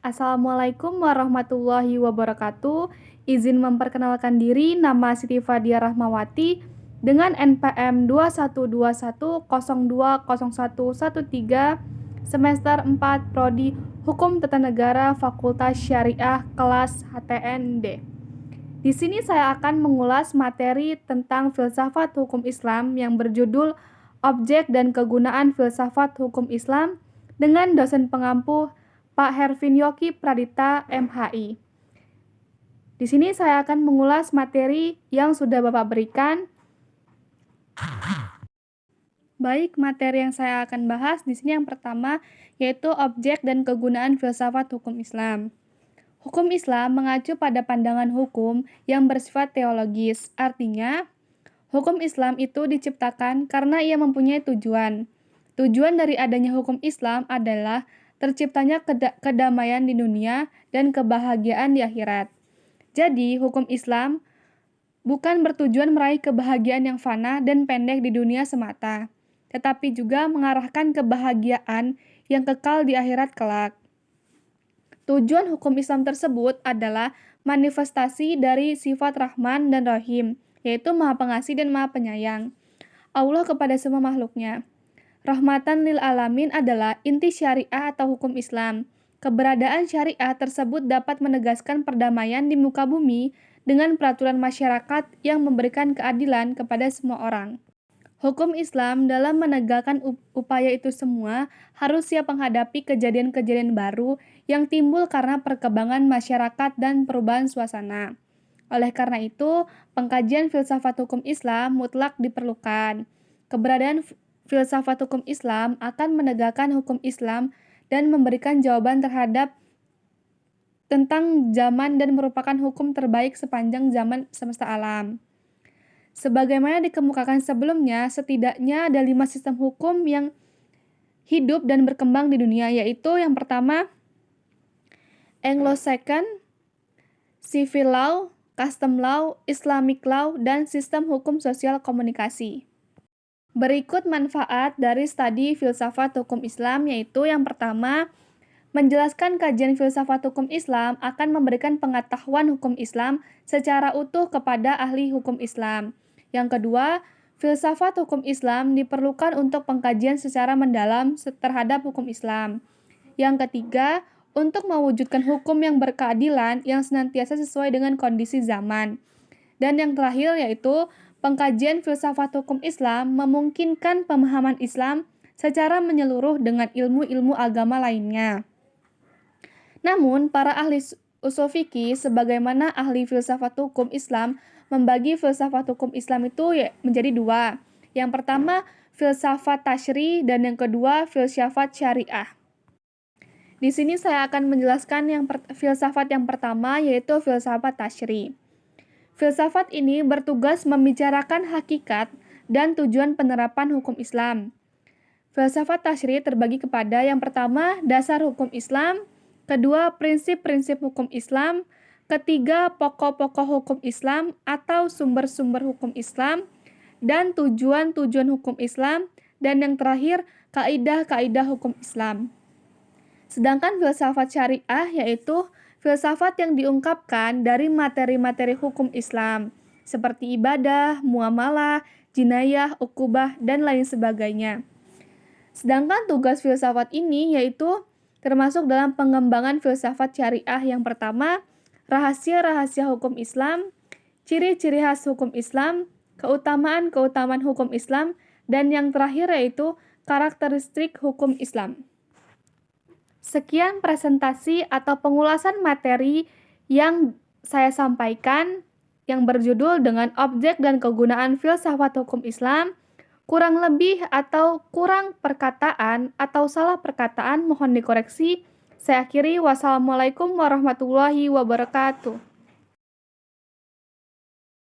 Assalamualaikum warahmatullahi wabarakatuh. Izin memperkenalkan diri, nama Siti Fadia Rahmawati dengan NPM 2121020113 semester 4 Prodi Hukum Tata Negara Fakultas Syariah kelas HTND. Di sini saya akan mengulas materi tentang filsafat hukum Islam yang berjudul Objek dan Kegunaan Filsafat Hukum Islam dengan dosen pengampu Pak Hervin Yoki Pradita, MHI. Di sini saya akan mengulas materi yang sudah Bapak berikan. Baik, materi yang saya akan bahas di sini yang pertama yaitu objek dan kegunaan filsafat hukum Islam. Hukum Islam mengacu pada pandangan hukum yang bersifat teologis. Artinya, hukum Islam itu diciptakan karena ia mempunyai tujuan. Tujuan dari adanya hukum Islam adalah terciptanya kedamaian di dunia dan kebahagiaan di akhirat. Jadi, hukum Islam bukan bertujuan meraih kebahagiaan yang fana dan pendek di dunia semata, tetapi juga mengarahkan kebahagiaan yang kekal di akhirat kelak. Tujuan hukum Islam tersebut adalah manifestasi dari sifat Rahman dan Rahim, yaitu Maha Pengasih dan Maha Penyayang Allah kepada semua makhluknya. Rahmatan lil alamin adalah inti syariah atau hukum Islam. Keberadaan syariah tersebut dapat menegaskan perdamaian di muka bumi dengan peraturan masyarakat yang memberikan keadilan kepada semua orang. Hukum Islam dalam menegakkan upaya itu semua harus siap menghadapi kejadian-kejadian baru yang timbul karena perkembangan masyarakat dan perubahan suasana. Oleh karena itu, pengkajian filsafat hukum Islam mutlak diperlukan. Keberadaan filsafat hukum Islam akan menegakkan hukum Islam dan memberikan jawaban terhadap tentang zaman dan merupakan hukum terbaik sepanjang zaman semesta alam. Sebagaimana dikemukakan sebelumnya, setidaknya ada 5 sistem hukum yang hidup dan berkembang di dunia, yaitu yang pertama, Anglo-Saxon, Civil Law, Custom Law, Islamic Law, dan sistem hukum sosial komunikasi. Berikut manfaat dari studi filsafat hukum Islam, yaitu yang pertama, menjelaskan kajian filsafat hukum Islam akan memberikan pengetahuan hukum Islam secara utuh kepada ahli hukum Islam. Yang kedua, filsafat hukum Islam diperlukan untuk pengkajian secara mendalam terhadap hukum Islam. Yang ketiga, untuk mewujudkan hukum yang berkeadilan yang senantiasa sesuai dengan kondisi zaman. Dan yang terakhir yaitu pengkajian filsafat hukum Islam memungkinkan pemahaman Islam secara menyeluruh dengan ilmu-ilmu agama lainnya. Namun, para ahli usul fikih sebagaimana ahli filsafat hukum Islam membagi filsafat hukum Islam itu menjadi 2. Yang pertama, filsafat tasyri dan yang kedua, filsafat syariah. Di sini saya akan menjelaskan filsafat yang pertama yaitu filsafat tasyri. Filsafat ini bertugas membicarakan hakikat dan tujuan penerapan hukum Islam. Filsafat tasyri terbagi kepada yang pertama, dasar hukum Islam, kedua, prinsip-prinsip hukum Islam, ketiga, pokok-pokok hukum Islam atau sumber-sumber hukum Islam, dan tujuan-tujuan hukum Islam, dan yang terakhir, kaidah-kaidah hukum Islam. Sedangkan filsafat syariah yaitu filsafat yang diungkapkan dari materi-materi hukum Islam, seperti ibadah, muamalah, jinayah, ukubah, dan lain sebagainya. Sedangkan tugas filsafat ini yaitu termasuk dalam pengembangan filsafat syariah yang pertama, rahasia-rahasia hukum Islam, ciri-ciri khas hukum Islam, keutamaan-keutamaan hukum Islam, dan yang terakhir yaitu karakteristik hukum Islam. Sekian presentasi atau pengulasan materi yang saya sampaikan yang berjudul dengan objek dan kegunaan filsafat hukum Islam. Kurang lebih atau kurang perkataan atau salah perkataan mohon dikoreksi. Saya akhiri. Wassalamualaikum warahmatullahi wabarakatuh.